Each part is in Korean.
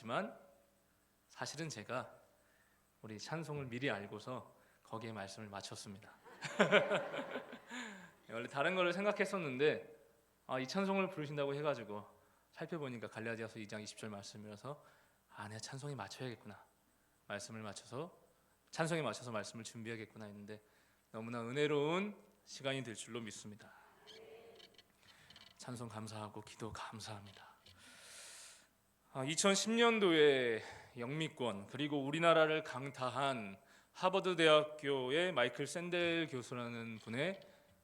있지만 사실은 제가 우리 찬송을 미리 알고서 거기에 말씀을 맞췄습니다. 원래 다른 걸 생각했었는데 이 찬송을 부르신다고 해가지고 살펴보니까 갈라디아서 2장 20절 말씀이라서 내가 찬송에 맞춰야겠구나, 말씀을 맞춰서 찬송에 맞춰서 말씀을 준비하겠구나 했는데 너무나 은혜로운 시간이 될 줄로 믿습니다. 찬송 감사하고 기도 감사합니다. 2010년도에 영미권 그리고 우리나라를 강타한 하버드 대학교의 마이클 샌델 교수라는 분의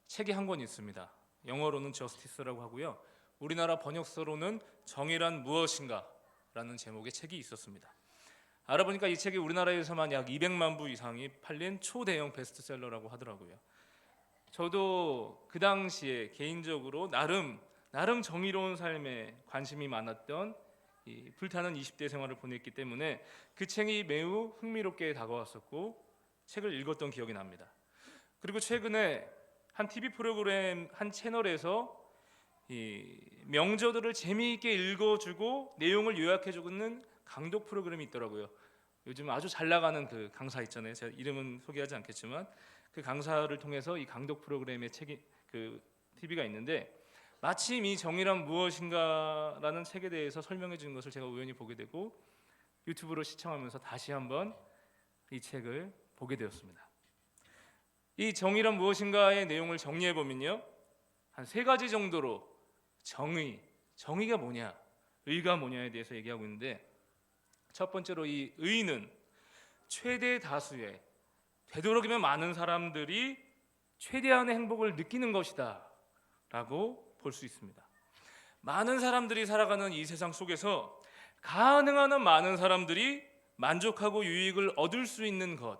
책이 한 권 있습니다. 영어로는 저스티스라고 하고요, 우리나라 번역서로는 정의란 무엇인가 라는 제목의 책이 있었습니다. 알아보니까 이 책이 우리나라에서만 약 200만 부 이상이 팔린 초대형 베스트셀러라고 하더라고요. 저도 그 당시에 개인적으로 나름 정의로운 삶에 관심이 많았던 이 불타는 20대 생활을 보냈기 때문에 그 책이 매우 흥미롭게 다가왔었고 책을 읽었던 기억이 납니다. 그리고 최근에 한 TV 프로그램 한 채널에서 이 명저들을 재미있게 읽어주고 내용을 요약해주는 강독 프로그램이 있더라고요. 요즘 아주 잘 나가는 그 강사 있잖아요. 제가 이름은 소개하지 않겠지만 그 강사를 통해서 이 강독 프로그램의 책이 그 TV가 있는데 마침 이 정의란 무엇인가라는 책에 대해서 설명해 주는 것을 제가 우연히 보게 되고 유튜브로 시청하면서 다시 한번 이 책을 보게 되었습니다. 이 정의란 무엇인가의 내용을 정리해 보면요, 한 세 가지 정도로 정의가 뭐냐, 의가 뭐냐에 대해서 얘기하고 있는데, 첫 번째로 이 의는 최대 다수의 되도록이면 많은 사람들이 최대한의 행복을 느끼는 것이다 라고 볼 수 있습니다. 많은 사람들이 살아가는 이 세상 속에서 가능한 한 많은 사람들이 만족하고 유익을 얻을 수 있는 것,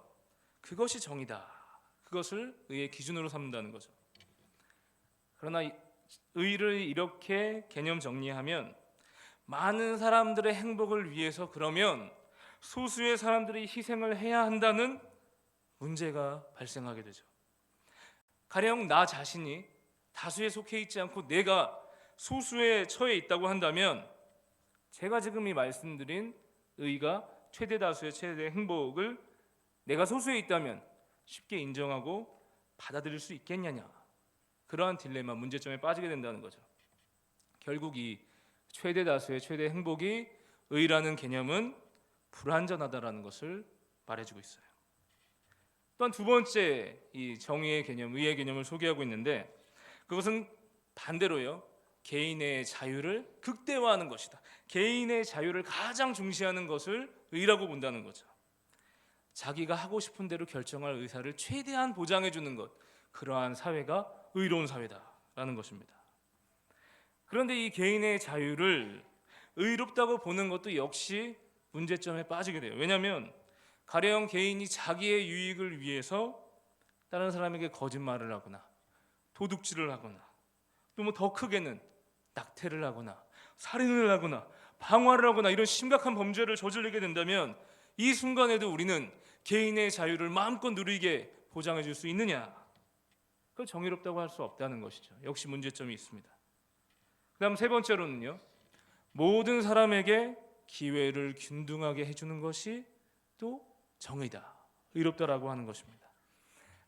그것이 정의다. 그것을 의의 기준으로 삼는다는 거죠. 그러나 의를 이렇게 개념 정리하면 많은 사람들의 행복을 위해서 그러면 소수의 사람들이 희생을 해야 한다는 문제가 발생하게 되죠. 가령 나 자신이 다수에 속해 있지 않고 내가 소수에 처해 있다고 한다면 제가 지금 이 말씀드린 의가 최대 다수의 최대 행복을 내가 소수에 있다면 쉽게 인정하고 받아들일 수 있겠느냐, 그러한 딜레마, 문제점에 빠지게 된다는 거죠. 결국 이 최대 다수의 최대 행복이 의라는 개념은 불완전하다라는 것을 말해주고 있어요. 또한 두 번째 이 정의의 개념, 의의 개념을 소개하고 있는데 그것은 반대로요, 개인의 자유를 극대화하는 것이다. 개인의 자유를 가장 중시하는 것을 의라고 본다는 거죠. 자기가 하고 싶은 대로 결정할 의사를 최대한 보장해 주는 것, 그러한 사회가 의로운 사회다라는 것입니다. 그런데 이 개인의 자유를 의롭다고 보는 것도 역시 문제점에 빠지게 돼요. 왜냐하면 가령 개인이 자기의 유익을 위해서 다른 사람에게 거짓말을 하거나 도둑질을 하거나 또 뭐 더 크게는 낙태를 하거나 살인을 하거나 방화를 하거나 이런 심각한 범죄를 저지르게 된다면 이 순간에도 우리는 개인의 자유를 마음껏 누리게 보장해 줄 수 있느냐? 그걸 정의롭다고 할 수 없다는 것이죠. 역시 문제점이 있습니다. 그 다음 세 번째로는요, 모든 사람에게 기회를 균등하게 해주는 것이 또 정의다, 의롭다라고 하는 것입니다.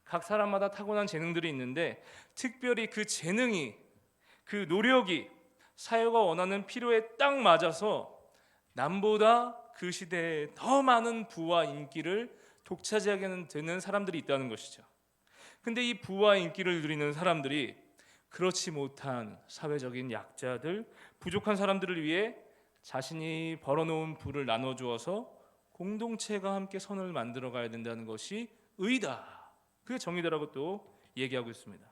각 사람마다 타고난 재능들이 있는데 특별히 그 재능이, 그 노력이 사회가 원하는 필요에 딱 맞아서 남보다 그 시대에 더 많은 부와 인기를 독차지하게 되는 사람들이 있다는 것이죠. 근데 이 부와 인기를 누리는 사람들이 그렇지 못한 사회적인 약자들, 부족한 사람들을 위해 자신이 벌어놓은 부를 나눠주어서 공동체가 함께 선을 만들어 가야 된다는 것이 의다, 그게 정의다라고 또 얘기하고 있습니다.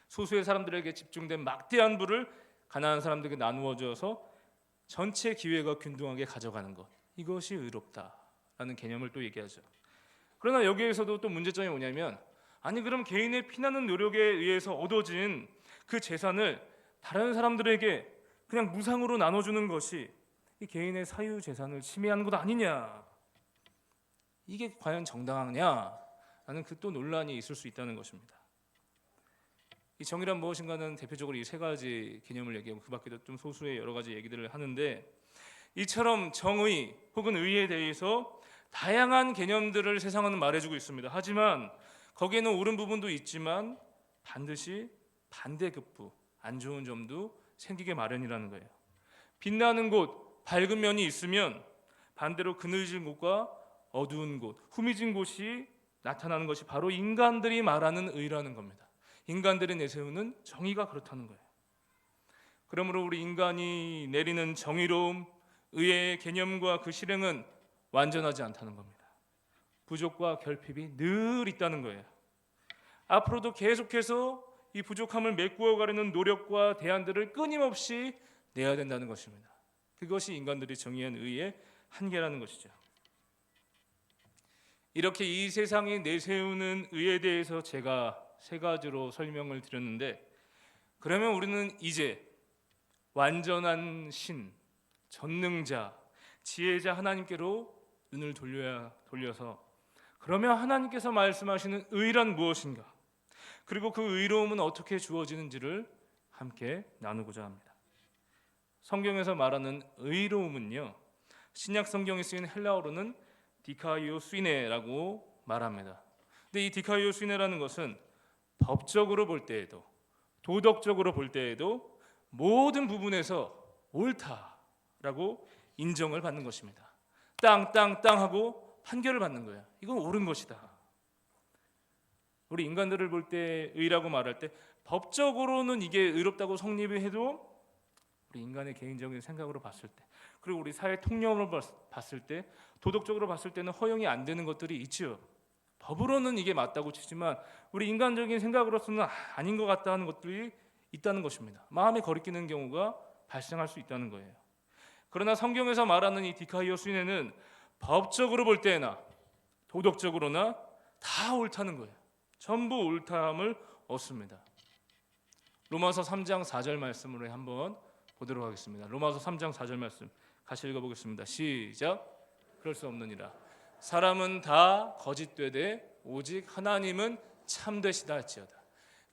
소수의 사람들에게 집중된 막대한 부를 가난한 사람들에게 나누어 주어서 전체 기회가 균등하게 가져가는 것, 이것이 의롭다라는 개념을 또 얘기하죠. 그러나 여기에서도 또 문제점이 뭐냐면, 아니 그럼 개인의 피나는 노력에 의해서 얻어진 그 재산을 다른 사람들에게 그냥 무상으로 나눠주는 것이 이 개인의 사유 재산을 침해하는 것 아니냐, 이게 과연 정당하냐 라는 그 또 논란이 있을 수 있다는 것입니다. 이 정의란 무엇인가는 대표적으로 이 세 가지 개념을 얘기하고 그 밖에도 좀 소수의 여러 가지 얘기들을 하는데, 이처럼 정의 혹은 의에 대해서 다양한 개념들을 세상은 말해주고 있습니다. 하지만 거기에는 옳은 부분도 있지만 반드시 반대급부, 안 좋은 점도 생기게 마련이라는 거예요. 빛나는 곳, 밝은 면이 있으면 반대로 그늘진 곳과 어두운 곳, 후미진 곳이 나타나는 것이 바로 인간들이 말하는 의라는 겁니다. 인간들이 내세우는 정의가 그렇다는 거예요. 그러므로 우리 인간이 내리는 정의로움, 의의 개념과 그 실행은 완전하지 않다는 겁니다. 부족과 결핍이 늘 있다는 거예요. 앞으로도 계속해서 이 부족함을 메꾸어 가려는 노력과 대안들을 끊임없이 내야 된다는 것입니다. 그것이 인간들이 정의한 의의 한계라는 것이죠. 이렇게 이 세상이 내세우는 의에 대해서 제가 세 가지로 설명을 드렸는데, 그러면 우리는 이제 완전한 신, 전능자, 지혜자 하나님께로 눈을 돌려서 그러면 하나님께서 말씀하시는 의란 무엇인가, 그리고 그 의로움은 어떻게 주어지는지를 함께 나누고자 합니다. 성경에서 말하는 의로움은요, 신약 성경에 쓰인 헬라어로는 디카이오스이네라고 말합니다. 근데 이 디카이오스이네라는 것은 법적으로 볼 때에도 도덕적으로 볼 때에도 모든 부분에서 옳다라고 인정을 받는 것입니다. 땅 하고 판결을 받는 거예요. 이건 옳은 것이다. 우리 인간들을 볼 때 의라고 말할 때 법적으로는 이게 의롭다고 성립을 해도 우리 인간의 개인적인 생각으로 봤을 때, 그리고 우리 사회 통념으로 봤을 때, 도덕적으로 봤을 때는 허용이 안 되는 것들이 있죠. 법으로는 이게 맞다고 치지만 우리 인간적인 생각으로서는 아닌 것 같다 하는 것들이 있다는 것입니다. 마음에 거리끼는 경우가 발생할 수 있다는 거예요. 그러나 성경에서 말하는 이 디카이오스이네는 법적으로 볼 때나 도덕적으로나 다 옳다는 거예요. 전부 옳다함을 얻습니다. 로마서 3장 4절 말씀으로 한번 보도록 하겠습니다. 로마서 3장 4절 말씀 같이 읽어보겠습니다. 시작. 그럴 수 없느니라. 사람은 다 거짓되되 오직 하나님은 참되시다 할지어다.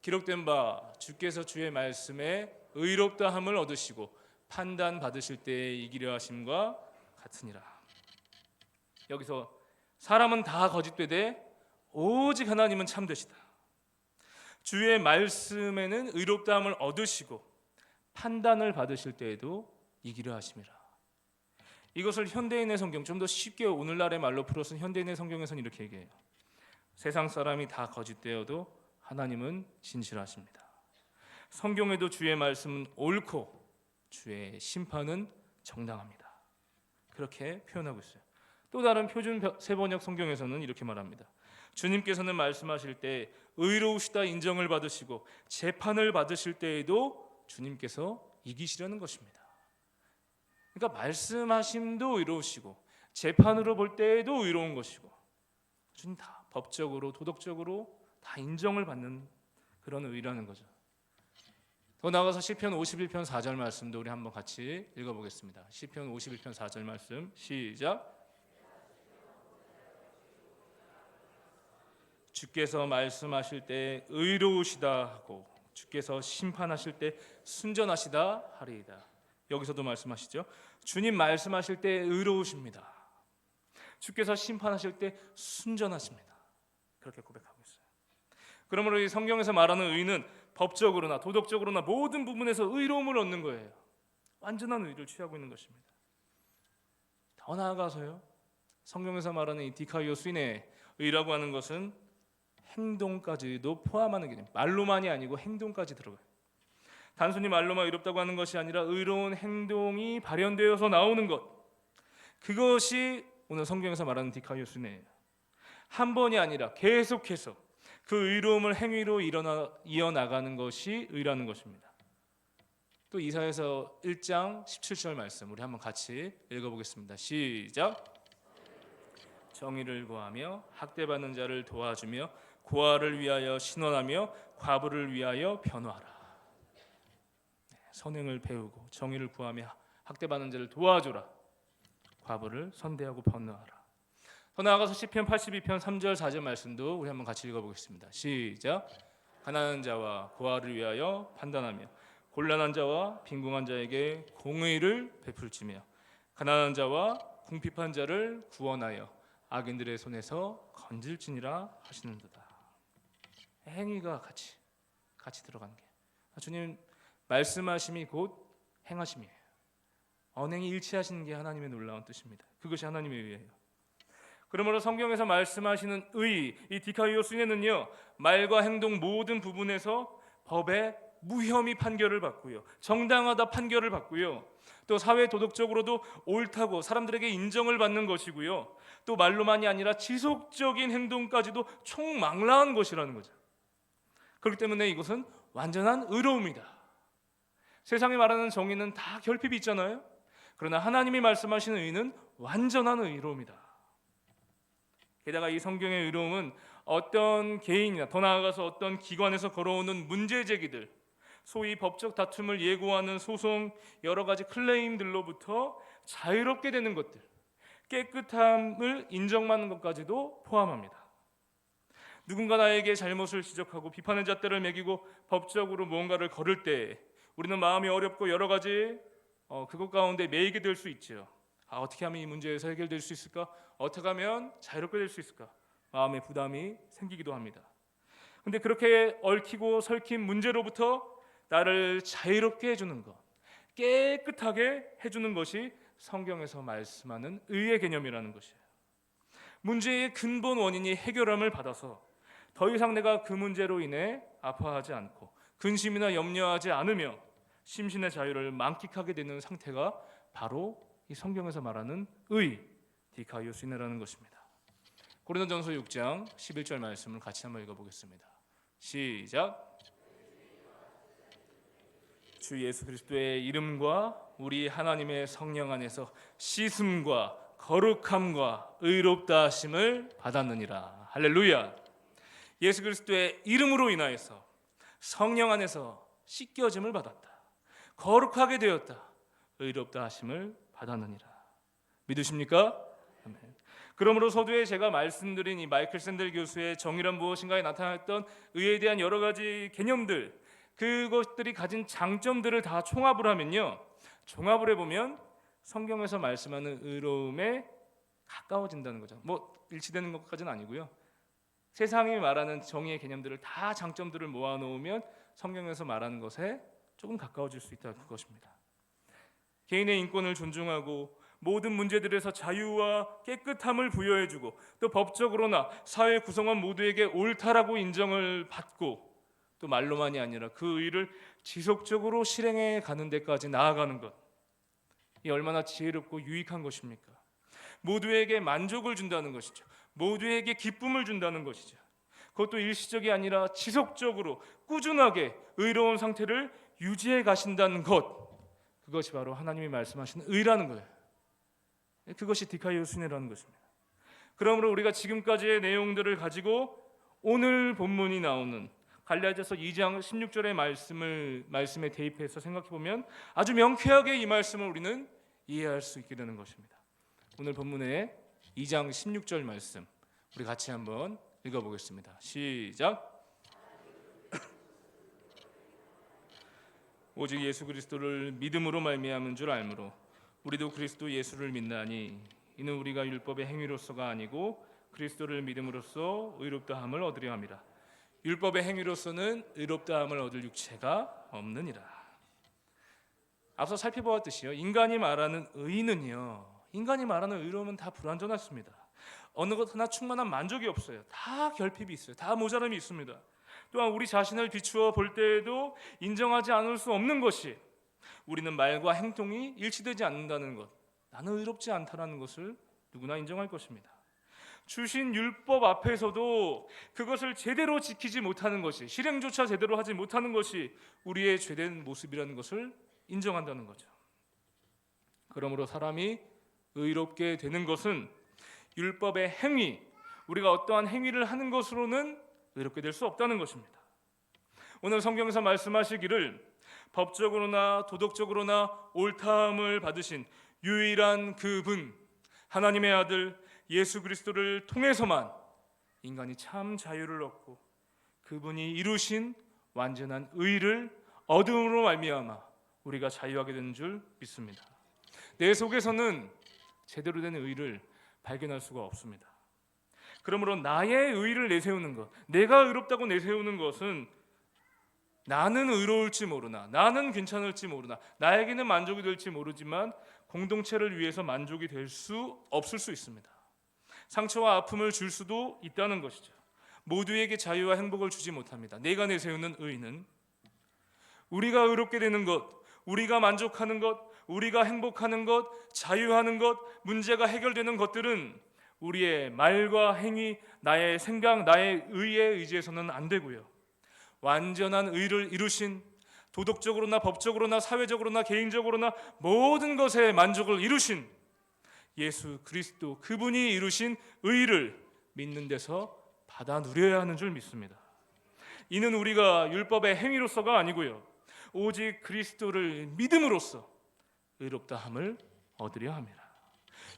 기록된 바 주께서 주의 말씀에 의롭다함을 얻으시고 판단 받으실 때에 이기려 하심과 같으니라. 여기서 사람은 다 거짓되되 오직 하나님은 참되시다. 주의 말씀에는 의롭다함을 얻으시고 판단을 받으실 때에도 이기려 하심이라. 이것을 현대인의 성경, 좀 더 쉽게 오늘날의 말로 풀어서 현대인의 성경에서는 이렇게 얘기해요. 세상 사람이 다 거짓되어도 하나님은 진실하십니다. 성경에도 주의 말씀은 옳고 주의 심판은 정당합니다. 그렇게 표현하고 있어요. 또 다른 표준 세번역 성경에서는 이렇게 말합니다. 주님께서는 말씀하실 때 의로우시다 인정을 받으시고 재판을 받으실 때에도 주님께서 이기시려는 것입니다. 그러니까 말씀하심도 의로우시고 재판으로 볼 때에도 의로운 것이고, 주님 다 법적으로 도덕적으로 다 인정을 받는 그런 의라는 거죠. 더 나아가서 시편 51편 4절 말씀도 우리 한번 같이 읽어보겠습니다. 시편 51편 4절 말씀 시작. 주께서 말씀하실 때 의로우시다 하고 주께서 심판하실 때 순전하시다 하리이다. 여기서도 말씀하시죠. 주님 말씀하실 때 의로우십니다. 주께서 심판하실 때 순전하십니다. 그렇게 고백하고 있어요. 그러므로 이 성경에서 말하는 의는 법적으로나 도덕적으로나 모든 부분에서 의로움을 얻는 거예요. 완전한 의를 취하고 있는 것입니다. 더 나아가서요, 성경에서 말하는 이 디카이오스이네 의라고 하는 것은 행동까지도 포함하는 개념. 말로만이 아니고 행동까지 들어가요. 단순히 말로만 의롭다고 하는 것이 아니라 의로운 행동이 발현되어서 나오는 것, 그것이 오늘 성경에서 말하는 디카이오스이네예요. 한 번이 아니라 계속해서 그 의로움을 행위로 이어나가는 것이 의라는 것입니다. 또 이사야서 1장 17절 말씀 우리 한번 같이 읽어보겠습니다. 시작. 정의를 구하며 학대받는 자를 도와주며 고아를 위하여 신원하며 과부를 위하여 변호하라. 선행을 배우고 정의를 구하며 학대받는 자를 도와주라. 과부를 선대하고 변호하라. 더 나아가서 시편 82편 3절 4절 말씀도 우리 한번 같이 읽어보겠습니다. 시작. 가난한 자와 고아를 위하여 판단하며 곤란한 자와 빈궁한 자에게 공의를 베풀지며 가난한 자와 궁핍한 자를 구원하여 악인들의 손에서 건질지니라 하시는도다. 행위가 같이 들어가는 게 주님 말씀하심이 곧 행하심이에요. 언행이 일치하시는 게 하나님의 놀라운 뜻입니다. 그것이 하나님의 의예요. 그러므로 성경에서 말씀하시는 의, 이 디카이오스는요, 말과 행동 모든 부분에서 법에 무혐의 판결을 받고요, 정당하다 판결을 받고요, 또 사회 도덕적으로도 옳다고 사람들에게 인정을 받는 것이고요, 또 말로만이 아니라 지속적인 행동까지도 총망라한 것이라는 거죠. 그렇기 때문에 이것은 완전한 의로움이다. 세상에 말하는 정의는 다 결핍이 있잖아요. 그러나 하나님이 말씀하시는 의는 완전한 의로움이다. 게다가 이 성경의 의로움은 어떤 개인이나 더 나아가서 어떤 기관에서 걸어오는 문제 제기들, 소위 법적 다툼을 예고하는 소송, 여러 가지 클레임들로부터 자유롭게 되는 것들, 깨끗함을 인정받는 것까지도 포함합니다. 누군가 나에게 잘못을 지적하고 비판의 잣대를 매기고 법적으로 무언가를 걸을 때 우리는 마음이 어렵고 여러 가지 그것 가운데 매이게 될 수 있죠. 어떻게 하면 이 문제에서 해결될 수 있을까? 어떻게 하면 자유롭게 될 수 있을까? 마음의 부담이 생기기도 합니다. 근데 그렇게 얽히고 설킨 문제로부터 나를 자유롭게 해주는 것, 깨끗하게 해주는 것이 성경에서 말씀하는 의의 개념이라는 것이에요. 문제의 근본 원인이 해결함을 받아서 더 이상 내가 그 문제로 인해 아파하지 않고 근심이나 염려하지 않으며 심신의 자유를 만끽하게 되는 상태가 바로 이 성경에서 말하는 의, 디카이오스네라는 것입니다. 고린도전서 6장 11절 말씀을 같이 한번 읽어보겠습니다. 시작. 주 예수 그리스도의 이름과 우리 하나님의 성령 안에서 씻음과 거룩함과 의롭다 하심을 받았느니라. 할렐루야. 예수 그리스도의 이름으로 인하여서 성령 안에서 씻겨짐을 받았다. 거룩하게 되었다. 의롭다 하심을 받았느니라. 믿으십니까? 아멘. 그러므로 서두에 제가 말씀드린 이 마이클 샌델 교수의 정의란 무엇인가에 나타났던 의에 대한 여러 가지 개념들, 그것들이 가진 장점들을 다 총합을 하면요, 종합을 해보면 성경에서 말씀하는 의로움에 가까워진다는 거죠. 일치되는 것까지는 아니고요, 세상이 말하는 정의의 개념들을 다 장점들을 모아놓으면 성경에서 말하는 것에 조금 가까워질 수 있다, 그것입니다. 개인의 인권을 존중하고 모든 문제들에서 자유와 깨끗함을 부여해주고 또 법적으로나 사회 구성원 모두에게 옳다라고 인정을 받고 또 말로만이 아니라 그 의를 지속적으로 실행해 가는 데까지 나아가는 것, 이 얼마나 지혜롭고 유익한 것입니까? 모두에게 만족을 준다는 것이죠. 모두에게 기쁨을 준다는 것이죠. 그것도 일시적이 아니라 지속적으로 꾸준하게 의로운 상태를 유지해 가신다는 것, 그것이 바로 하나님이 말씀하시는 의라는 거예요. 그것이 디카이오스네라는 것입니다. 그러므로 우리가 지금까지의 내용들을 가지고 오늘 본문이 나오는 갈라디아서 2장 16절의 말씀에 대입해서 생각해 보면 아주 명쾌하게 이 말씀을 우리는 이해할 수 있게 되는 것입니다. 오늘 본문의 2장 16절 말씀 우리 같이 한번 읽어보겠습니다. 시작. 오직 예수 그리스도를 믿음으로 말미암은 줄 알므로 우리도 그리스도 예수를 믿나니 이는 우리가 율법의 행위로서가 아니고 그리스도를 믿음으로써 의롭다함을 얻으려 함이라. 율법의 행위로서는 의롭다함을 얻을 육체가 없느니라. 앞서 살펴보았듯이요, 인간이 말하는 의는요, 인간이 말하는 의로움은 다 불완전했습니다. 어느 것 하나 충만한 만족이 없어요. 다 결핍이 있어요. 다 모자람이 있습니다. 또한 우리 자신을 비추어 볼 때에도 인정하지 않을 수 없는 것이 우리는 말과 행동이 일치되지 않는다는 것, 나는 의롭지 않다라는 것을 누구나 인정할 것입니다. 주신 율법 앞에서도 그것을 제대로 지키지 못하는 것이, 실행조차 제대로 하지 못하는 것이 우리의 죄된 모습이라는 것을 인정한다는 거죠. 그러므로 사람이 의롭게 되는 것은 율법의 행위, 우리가 어떠한 행위를 하는 것으로는 의롭게 될 수 없다는 것입니다. 오늘 성경에서 말씀하시기를 법적으로나 도덕적으로나 옳다함을 받으신 유일한 그분, 하나님의 아들 예수 그리스도를 통해서만 인간이 참 자유를 얻고 그분이 이루신 완전한 의를 얻음으로 말미암아 우리가 자유하게 되는 줄 믿습니다. 내 속에서는 제대로 된 의를 발견할 수가 없습니다. 그러므로 나의 의를 내세우는 것, 내가 의롭다고 내세우는 것은 나는 의로울지 모르나, 나는 괜찮을지 모르나, 나에게는 만족이 될지 모르지만 공동체를 위해서 만족이 될 수 없을 수 있습니다. 상처와 아픔을 줄 수도 있다는 것이죠. 모두에게 자유와 행복을 주지 못합니다. 내가 내세우는 의는 우리가 의롭게 되는 것, 우리가 만족하는 것, 우리가 행복하는 것, 자유하는 것, 문제가 해결되는 것들은 우리의 말과 행위, 나의 생각, 나의 의에 의지해서는 안 되고요. 완전한 의를 이루신, 도덕적으로나 법적으로나 사회적으로나 개인적으로나 모든 것에 만족을 이루신 예수 그리스도, 그분이 이루신 의를 믿는 데서 받아 누려야 하는 줄 믿습니다. 이는 우리가 율법의 행위로서가 아니고요, 오직 그리스도를 믿음으로써 의롭다함을 얻으려 합니다.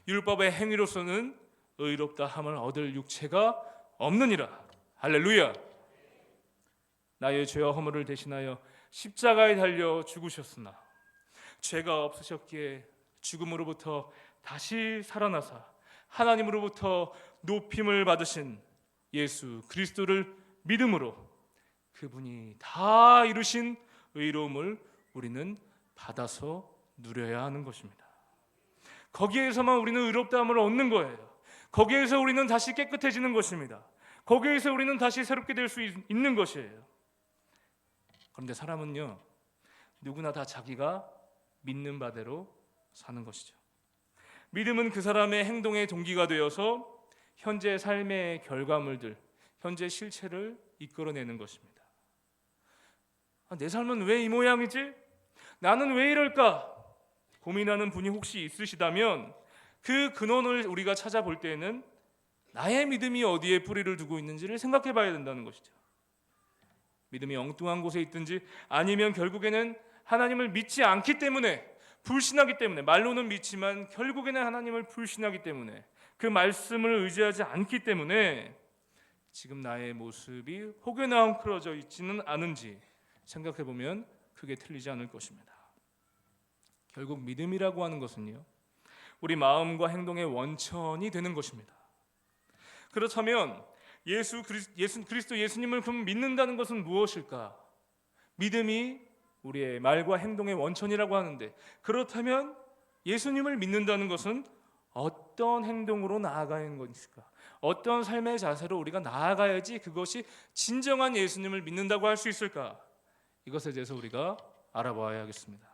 율법의 행위로서는 의롭다함을 얻을 육체가 없느니라. 할렐루야. 나의 죄와 허물을 대신하여 십자가에 달려 죽으셨으나 죄가 없으셨기에 죽음으로부터 다시 살아나사 하나님으로부터 높임을 받으신 예수 그리스도를 믿음으로 그분이 다 이루신 의로움을 우리는 받아서 누려야 하는 것입니다. 거기에서만 우리는 의롭다함을 얻는 거예요. 거기에서 우리는 다시 깨끗해지는 것입니다. 거기에서 우리는 다시 새롭게 될 수 있는 것이에요. 그런데 사람은요, 누구나 다 자기가 믿는 바대로 사는 것이죠. 믿음은 그 사람의 행동의 동기가 되어서 현재 삶의 결과물들, 현재 실체를 이끌어내는 것입니다. 내 삶은 왜 이 모양이지? 나는 왜 이럴까? 고민하는 분이 혹시 있으시다면 그 근원을 우리가 찾아볼 때에는 나의 믿음이 어디에 뿌리를 두고 있는지를 생각해 봐야 된다는 것이죠. 믿음이 엉뚱한 곳에 있든지 아니면 결국에는 하나님을 믿지 않기 때문에, 불신하기 때문에, 말로는 믿지만 결국에는 하나님을 불신하기 때문에, 그 말씀을 의지하지 않기 때문에 지금 나의 모습이 혹여나 엉클어져 있지는 않은지 생각해 보면 그게 틀리지 않을 것입니다. 결국 믿음이라고 하는 것은요, 우리 마음과 행동의 원천이 되는 것입니다. 그렇다면 그리스도 예수님을 그럼 믿는다는 것은 무엇일까? 믿음이 우리의 말과 행동의 원천이라고 하는데, 그렇다면 예수님을 믿는다는 것은 어떤 행동으로 나아가는 것일까? 어떤 삶의 자세로 우리가 나아가야지 그것이 진정한 예수님을 믿는다고 할 수 있을까? 이것에 대해서 우리가 알아봐야 하겠습니다.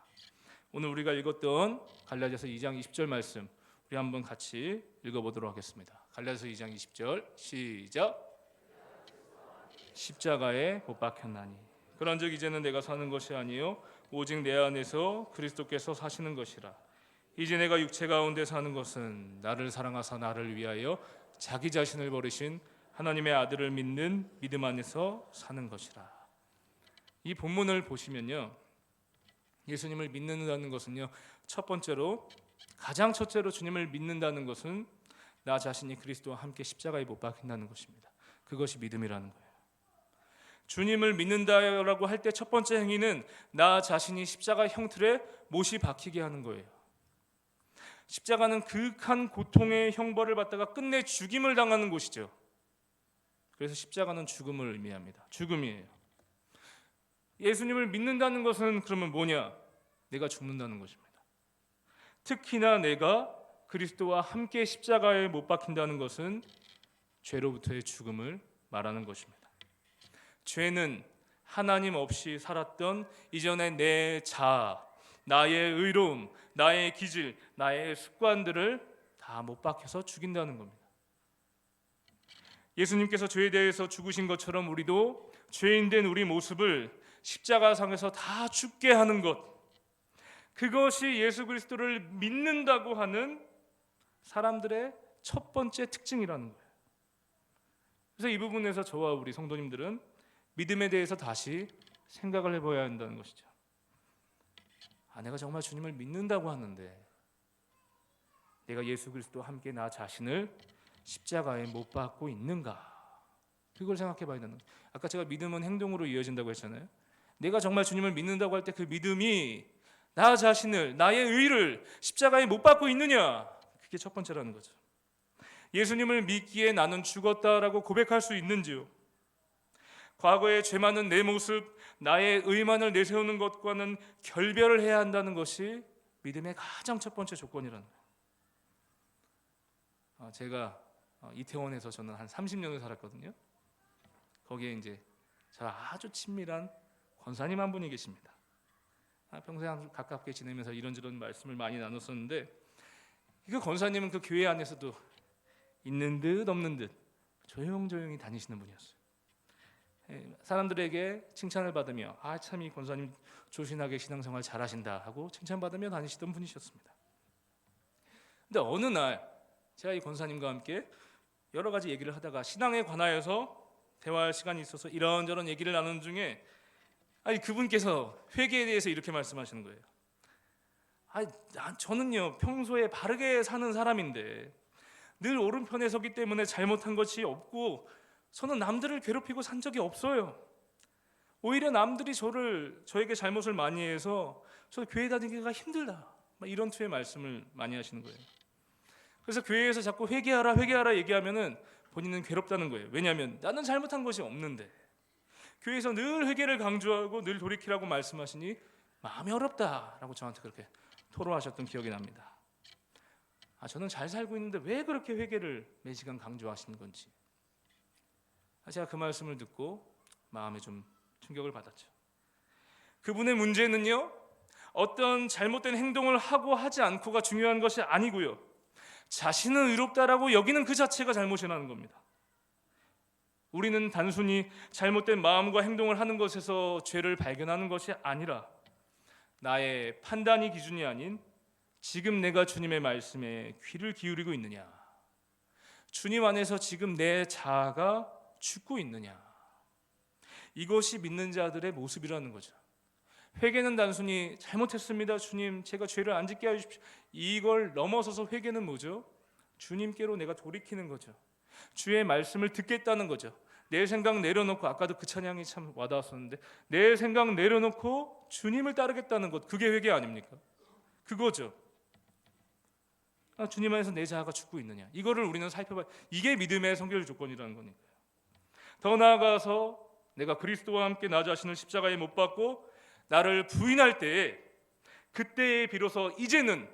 오늘 우리가 읽었던 갈라디아서 2장 20절 말씀, 우리 한번 같이 읽어보도록 하겠습니다. 갈라디아서 2장 20절 시작. 십자가에 못 박혔나니 그런즉 이제는 내가 사는 것이 아니요 오직 내 안에서 그리스도께서 사시는 것이라. 이제 내가 육체 가운데 사는 것은 나를 사랑하사 나를 위하여 자기 자신을 버리신 하나님의 아들을 믿는 믿음 안에서 사는 것이라. 이 본문을 보시면요, 예수님을 믿는다는 것은요, 첫 번째로, 가장 첫째로 주님을 믿는다는 것은 나 자신이 그리스도와 함께 십자가에 못 박힌다는 것입니다. 그것이 믿음이라는 거예요. 주님을 믿는다라고 할 때 첫 번째 행위는 나 자신이 십자가 형틀에 못이 박히게 하는 거예요. 십자가는 극한 고통의 형벌을 받다가 끝내 죽임을 당하는 곳이죠. 그래서 십자가는 죽음을 의미합니다. 죽음이에요. 예수님을 믿는다는 것은 그러면 뭐냐? 내가 죽는다는 것입니다. 특히나 내가 그리스도와 함께 십자가에 못 박힌다는 것은 죄로부터의 죽음을 말하는 것입니다. 죄는 하나님 없이 살았던 이전의 내 자아, 나의 의로움, 나의 기질, 나의 습관들을 다 못 박혀서 죽인다는 겁니다. 예수님께서 죄에 대해서 죽으신 것처럼 우리도 죄인된 우리 모습을 십자가상에서 다 죽게 하는 것, 그것이 예수 그리스도를 믿는다고 하는 사람들의 첫 번째 특징이라는 거예요. 그래서 이 부분에서 저와 우리 성도님들은 믿음에 대해서 다시 생각을 해봐야 한다는 것이죠. 내가 정말 주님을 믿는다고 하는데 내가 예수 그리스도와 함께 나 자신을 십자가에 못 박고 있는가? 그걸 생각해 봐야 되는 거예요. 아까 제가 믿음은 행동으로 이어진다고 했잖아요. 내가 정말 주님을 믿는다고 할 때 그 믿음이 나 자신을, 나의 의를 십자가에 못 박고 있느냐? 그게 첫 번째라는 거죠. 예수님을 믿기에 나는 죽었다라고 고백할 수 있는지요? 과거의 죄 많은 내 모습, 나의 의만을 내세우는 것과는 결별을 해야 한다는 것이 믿음의 가장 첫 번째 조건이라는 거예요. 제가 이태원에서 저는 한 30년을 살았거든요. 거기에 이제 저랑 아주 친밀한 권사님 한 분이 계십니다. 평소에 아주 가깝게 지내면서 이런저런 말씀을 많이 나눴었는데, 그 권사님은 그 교회 안에서도 있는 듯 없는 듯 조용조용히 다니시는 분이었어요. 사람들에게 칭찬을 받으며 참 이 권사님 조신하게 신앙생활 잘하신다 하고 칭찬받으며 다니시던 분이셨습니다. 근데 어느 날 제가 이 권사님과 함께 여러 가지 얘기를 하다가 신앙에 관하여서 대화할 시간이 있어서 이런저런 얘기를 나누는 중에 그분께서 회개에 대해서 이렇게 말씀하시는 거예요. 저는요 평소에 바르게 사는 사람인데 늘 오른편에 서기 때문에 잘못한 것이 없고 저는 남들을 괴롭히고 산 적이 없어요. 오히려 남들이 저에게 잘못을 많이 해서 저 교회 다니기가 힘들다, 이런 투의 말씀을 많이 하시는 거예요. 그래서 교회에서 자꾸 회개하라 얘기하면은 본인은 괴롭다는 거예요. 왜냐하면 나는 잘못한 것이 없는데, 교회에서 늘 회개를 강조하고 늘 돌이키라고 말씀하시니 마음이 어렵다라고 저한테 그렇게 토로하셨던 기억이 납니다. 저는 잘 살고 있는데 왜 그렇게 회개를 매시간 강조하시는 건지, 제가 그 말씀을 듣고 마음에 좀 충격을 받았죠. 그분의 문제는요, 어떤 잘못된 행동을 하고 하지 않고가 중요한 것이 아니고요, 자신은 의롭다라고 여기는 그 자체가 잘못이라는 겁니다. 우리는 단순히 잘못된 마음과 행동을 하는 것에서 죄를 발견하는 것이 아니라 나의 판단이 기준이 아닌 지금 내가 주님의 말씀에 귀를 기울이고 있느냐, 주님 안에서 지금 내 자아가 죽고 있느냐, 이것이 믿는 자들의 모습이라는 거죠. 회개는 단순히 잘못했습니다 주님, 제가 죄를 안 짓게 해주십시오, 이걸 넘어서서 회개는 뭐죠? 주님께로 내가 돌이키는 거죠. 주의 말씀을 듣겠다는 거죠. 내 생각 내려놓고, 아까도 그 찬양이 참 와닿았었는데, 내 생각 내려놓고 주님을 따르겠다는 것, 그게 회개 아닙니까? 그거죠. 주님 안에서 내 자아가 죽고 있느냐, 이거를 우리는 살펴봐야, 이게 믿음의 성결 조건이라는 거니까요. 더 나아가서 내가 그리스도와 함께 나 자신을 십자가에 못 박고 나를 부인할 때에, 그때에 비로소 이제는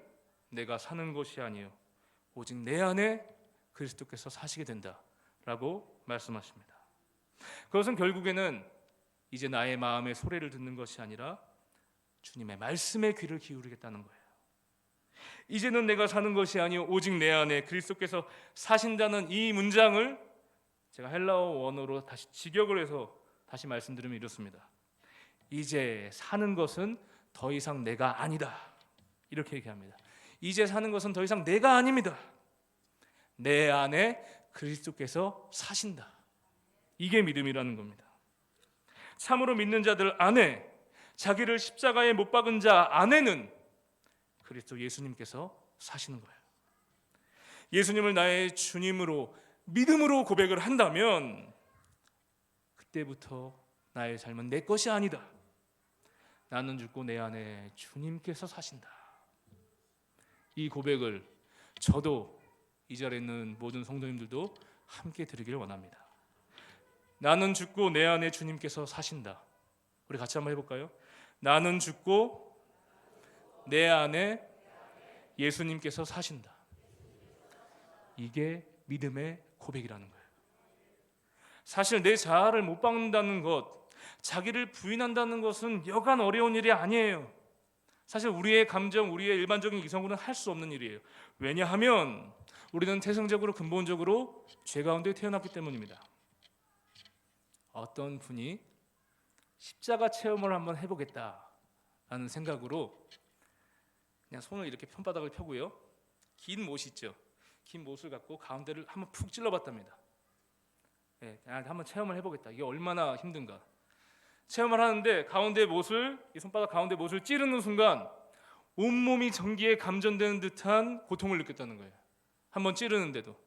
내가 사는 것이 아니요 오직 내 안에 그리스도께서 사시게 된다라고 말씀하십니다. 그것은 결국에는 이제 나의 마음의 소리를 듣는 것이 아니라 주님의 말씀에 귀를 기울이겠다는 거예요. 이제는 내가 사는 것이 아니요 오직 내 안에 그리스도께서 사신다는 이 문장을 제가 헬라어 원어로 다시 직역을 해서 다시 말씀드리면 이렇습니다. 이제 사는 것은 더 이상 내가 아니다, 이렇게 얘기합니다. 이제 사는 것은 더 이상 내가 아닙니다. 내 안에 그리스도께서 사신다. 이게 믿음이라는 겁니다. 참으로 믿는 자들 안에, 자기를 십자가에 못 박은 자 안에는 그리스도 예수님께서 사시는 거예요. 예수님을 나의 주님으로 믿음으로 고백을 한다면 그때부터 나의 삶은 내 것이 아니다. 나는 죽고 내 안에 주님께서 사신다. 이 고백을 저도 이 자리에 있는 모든 성도님들도 함께 드리기를 원합니다. 나는 죽고 내 안에 주님께서 사신다. 우리 같이 한번 해볼까요? 나는 죽고 내 안에 예수님께서 사신다. 이게 믿음의 고백이라는 거예요. 사실 내 자아를 못 박는다는 것, 자기를 부인한다는 것은 여간 어려운 일이 아니에요. 사실 우리의 감정, 우리의 일반적인 이성으로는 할 수 없는 일이에요. 왜냐하면 우리는 태생적으로 근본적으로 죄 가운데 태어났기 때문입니다. 어떤 분이 십자가 체험을 한번 해보겠다라는 생각으로 그냥 손을 이렇게 손바닥을 펴고요, 긴 못이 있죠, 긴 못을 갖고 가운데를 한번 푹 찔러봤답니다. 한번 체험을 해보겠다, 이게 얼마나 힘든가. 체험을 하는데 이 손바닥 가운데 못을 찌르는 순간 온몸이 전기에 감전되는 듯한 고통을 느꼈다는 거예요. 한번 찌르는데도.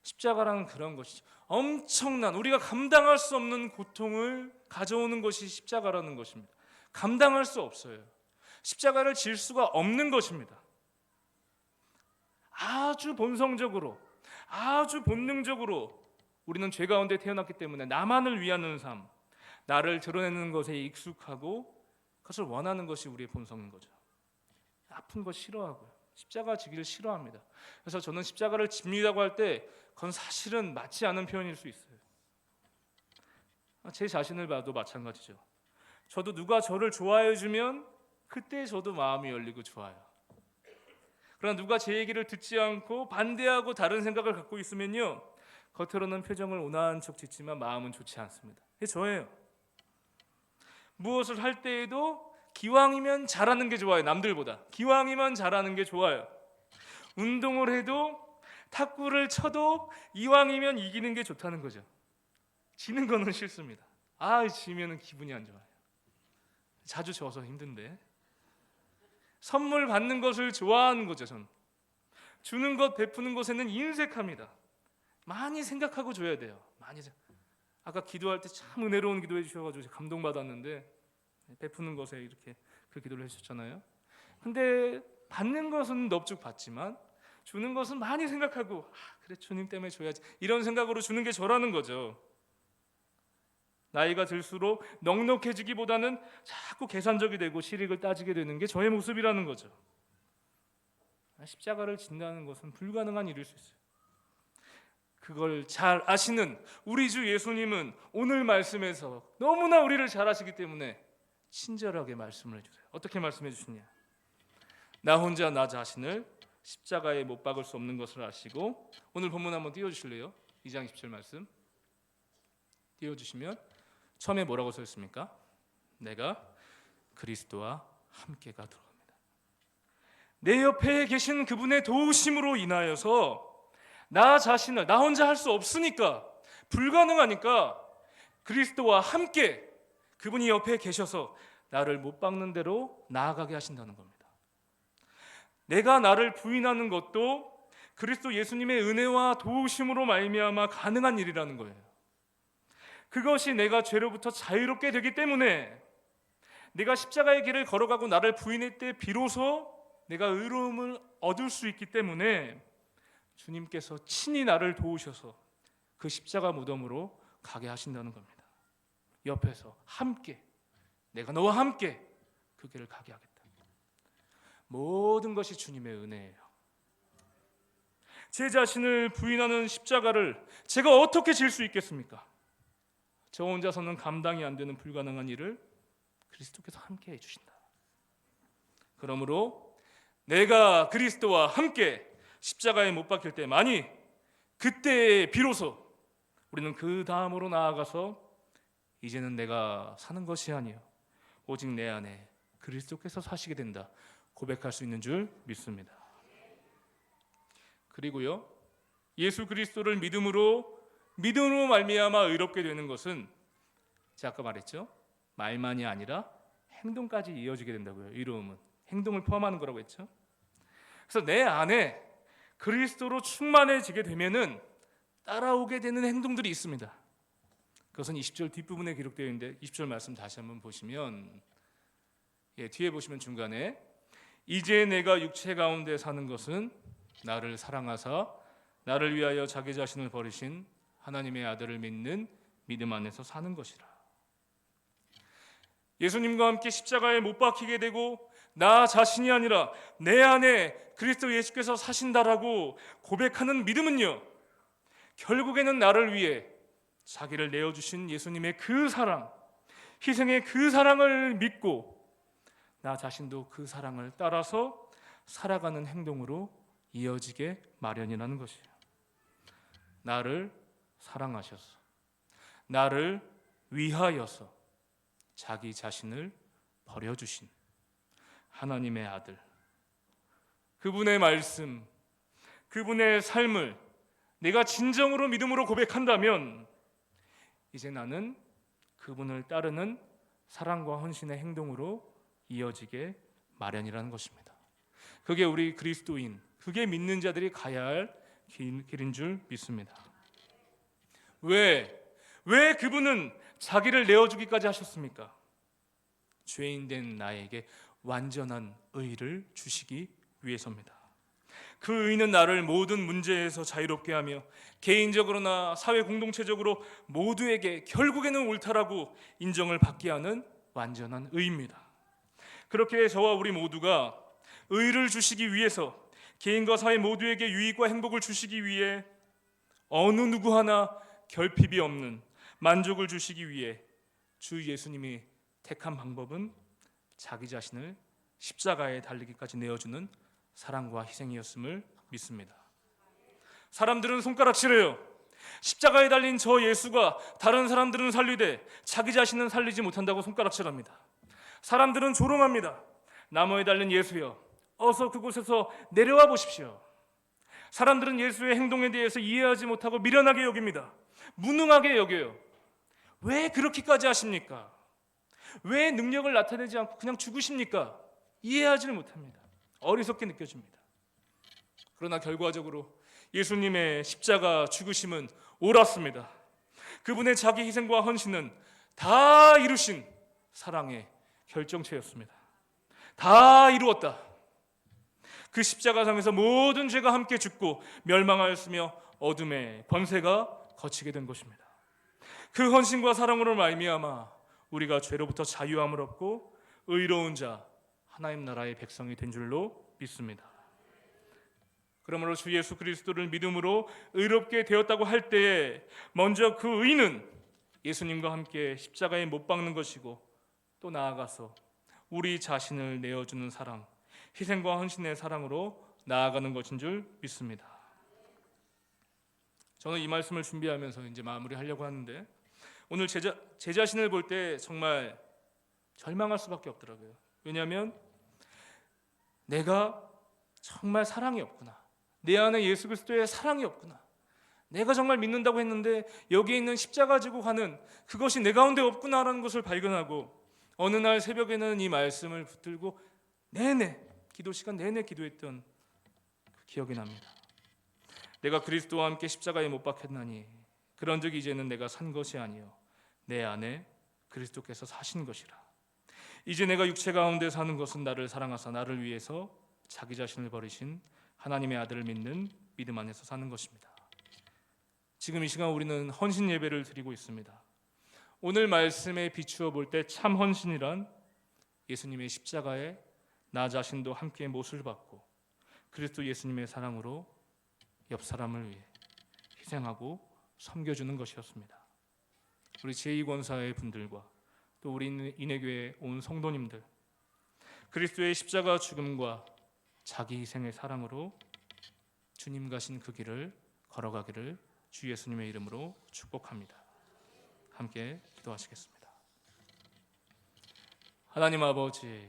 십자가라는 그런 것이죠. 엄청난, 우리가 감당할 수 없는 고통을 가져오는 것이 십자가라는 것입니다. 감당할 수 없어요. 십자가를 질 수가 없는 것입니다. 아주 본성적으로, 아주 본능적으로 우리는 죄 가운데 태어났기 때문에 나만을 위하는 삶, 나를 드러내는 것에 익숙하고 그것을 원하는 것이 우리의 본성인 거죠. 아픈 거 싫어하고요. 십자가 지기를 싫어합니다. 그래서 저는 십자가를 집니다고 할 때 그건 사실은 맞지 않은 표현일 수 있어요. 제 자신을 봐도 마찬가지죠. 저도 누가 저를 좋아해 주면 그때 저도 마음이 열리고 좋아요. 그러나 누가 제 얘기를 듣지 않고 반대하고 다른 생각을 갖고 있으면요, 겉으로는 표정을 온화한 척 짓지만 마음은 좋지 않습니다. 그게 저예요. 무엇을 할 때에도 기왕이면 잘하는 게 좋아요. 남들보다 기왕이면 잘하는 게 좋아요. 운동을 해도 탁구를 쳐도 이왕이면 이기는 게 좋다는 거죠. 지는 거는 싫습니다. 지면은 기분이 안 좋아요. 자주 져서 힘든데. 선물 받는 것을 좋아하는 거죠. 전 주는 것 베푸는 것에는 인색합니다. 많이 생각하고 줘야 돼요. 아까 기도할 때 참 은혜로운 기도해 주셔가지고 감동받았는데, 베푸는 것에 이렇게 그 기도를 해주셨잖아요. 근데 받는 것은 넙죽 받지만 주는 것은 많이 생각하고, 그래 주님 때문에 줘야지, 이런 생각으로 주는 게 저라는 거죠. 나이가 들수록 넉넉해지기보다는 자꾸 계산적이 되고 실익을 따지게 되는 게 저의 모습이라는 거죠. 십자가를 진다는 것은 불가능한 일일 수 있어요. 그걸 잘 아시는 우리 주 예수님은 오늘 말씀에서 너무나 우리를 잘 아시기 때문에 친절하게 말씀을 해주세요. 어떻게 말씀해 주시냐? 나 혼자 나 자신을 십자가에 못 박을 수 없는 것을 아시고, 오늘 본문 한번 띄워주실래요? 2장 17 말씀 띄워주시면 처음에 뭐라고 써 있습니까? 내가 그리스도와 함께가 들어갑니다. 내 옆에 계신 그분의 도우심으로 인하여서 나 자신을, 나 혼자 할 수 없으니까, 불가능하니까 그리스도와 함께 그분이 옆에 계셔서 나를 못 박는 대로 나아가게 하신다는 겁니다. 내가 나를 부인하는 것도 그리스도 예수님의 은혜와 도우심으로 말미암아 가능한 일이라는 거예요. 그것이 내가 죄로부터 자유롭게 되기 때문에, 내가 십자가의 길을 걸어가고 나를 부인할 때 비로소 내가 의로움을 얻을 수 있기 때문에 주님께서 친히 나를 도우셔서 그 십자가 무덤으로 가게 하신다는 겁니다. 옆에서 함께, 내가 너와 함께 그 길을 가게 하겠다. 모든 것이 주님의 은혜예요. 제 자신을 부인하는 십자가를 제가 어떻게 질 수 있겠습니까? 저 혼자서는 감당이 안 되는 불가능한 일을 그리스도께서 함께 해주신다. 그러므로 내가 그리스도와 함께 십자가에 못 박힐 때만이, 그때 비로소 우리는 그 다음으로 나아가서 이제는 내가 사는 것이 아니요 오직 내 안에 그리스도께서 사시게 된다 고백할 수 있는 줄 믿습니다. 그리고요, 예수 그리스도를 믿음으로 말미암아 의롭게 되는 것은 제가 아까 말했죠, 말만이 아니라 행동까지 이어지게 된다고요. 의로움은 행동을 포함하는 거라고 했죠. 그래서 내 안에 그리스도로 충만해지게 되면은 따라오게 되는 행동들이 있습니다. 그것은 20절 뒷부분에 기록되어 있는데, 20절 말씀 다시 한번 보시면, 뒤에 보시면 중간에 이제 내가 육체 가운데 사는 것은 나를 사랑하사 나를 위하여 자기 자신을 버리신 하나님의 아들을 믿는 믿음 안에서 사는 것이라. 예수님과 함께 십자가에 못 박히게 되고 나 자신이 아니라 내 안에 그리스도 예수께서 사신다라고 고백하는 믿음은요, 결국에는 나를 위해 자기를 내어주신 예수님의 그 사랑, 희생의 그 사랑을 믿고 나 자신도 그 사랑을 따라서 살아가는 행동으로 이어지게 마련이라는 것이에요. 나를 사랑하셔서, 나를 위하여서 자기 자신을 버려주신 하나님의 아들, 그분의 말씀, 그분의 삶을 내가 진정으로 믿음으로 고백한다면 이제 나는 그분을 따르는 사랑과 헌신의 행동으로 이어지게 마련이라는 것입니다. 그게 우리 그리스도인, 그게 믿는 자들이 가야 할 길인 줄 믿습니다. 왜 그분은 자기를 내어주기까지 하셨습니까? 죄인된 나에게 완전한 의를 주시기 위해서입니다. 그 의는 나를 모든 문제에서 자유롭게 하며 개인적으로나 사회 공동체적으로 모두에게 결국에는 옳다라고 인정을 받게 하는 완전한 의입니다. 그렇게 저와 우리 모두가 의를 주시기 위해서, 개인과 사회 모두에게 유익과 행복을 주시기 위해, 어느 누구 하나 결핍이 없는 만족을 주시기 위해 주 예수님이 택한 방법은 자기 자신을 십자가에 달리기까지 내어주는 사랑과 희생이었음을 믿습니다. 사람들은 손가락질해요. 십자가에 달린 저 예수가 다른 사람들은 살리되 자기 자신은 살리지 못한다고 손가락질합니다. 사람들은 조롱합니다. 나무에 달린 예수여, 어서 그곳에서 내려와 보십시오. 사람들은 예수의 행동에 대해서 이해하지 못하고 미련하게 여깁니다. 무능하게 여겨요. 왜 그렇게까지 하십니까? 왜 능력을 나타내지 않고 그냥 죽으십니까? 이해하지를 못합니다. 어리석게 느껴집니다. 그러나 결과적으로 예수님의 십자가 죽으심은 옳았습니다. 그분의 자기 희생과 헌신은 다 이루신 사랑의 결정체였습니다. 다 이루었다. 그 십자가상에서 모든 죄가 함께 죽고 멸망하였으며 어둠의 권세가 거치게 된 것입니다. 그 헌신과 사랑으로 말미암아 우리가 죄로부터 자유함을 얻고 의로운 자, 하나님 나라의 백성이 된 줄로 믿습니다. 그러므로 주 예수 그리스도를 믿음으로 의롭게 되었다고 할 때에 먼저 그 의는 예수님과 함께 십자가에 못 박는 것이고, 또 나아가서 우리 자신을 내어주는 사랑, 희생과 헌신의 사랑으로 나아가는 것인 줄 믿습니다. 저는 이 말씀을 준비하면서 이제 마무리하려고 하는데, 오늘 제 자신을 볼 때 정말 절망할 수밖에 없더라고요. 왜냐하면 내가 정말 사랑이 없구나, 내 안에 예수 그리스도의 사랑이 없구나, 내가 정말 믿는다고 했는데 여기에 있는 십자가 지고 가는 그것이 내 가운데 없구나라는 것을 발견하고, 어느 날 새벽에는 이 말씀을 붙들고 내내 기도 시간 내내 기도했던 그 기억이 납니다. 내가 그리스도와 함께 십자가에 못 박혔나니 그런즉 이제는 내가 산 것이 아니요 내 안에 그리스도께서 사신 것이라. 이제 내가 육체 가운데 사는 것은 나를 사랑하사 나를 위해서 자기 자신을 버리신 하나님의 아들을 믿는 믿음 안에서 사는 것입니다. 지금 이 시간 우리는 헌신 예배를 드리고 있습니다. 오늘 말씀에 비추어 볼 때 참 헌신이란 예수님의 십자가에 나 자신도 함께 못을 받고 그리스도 예수님의 사랑으로 옆 사람을 위해 희생하고 섬겨주는 것이었습니다. 우리 제2권사의 분들과 또 우리 인해교회 온 성도님들, 그리스도의 십자가 죽음과 자기 희생의 사랑으로 주님 가신 그 길을 걸어가기를 주 예수님의 이름으로 축복합니다. 함께 기도하시겠습니다. 하나님 아버지,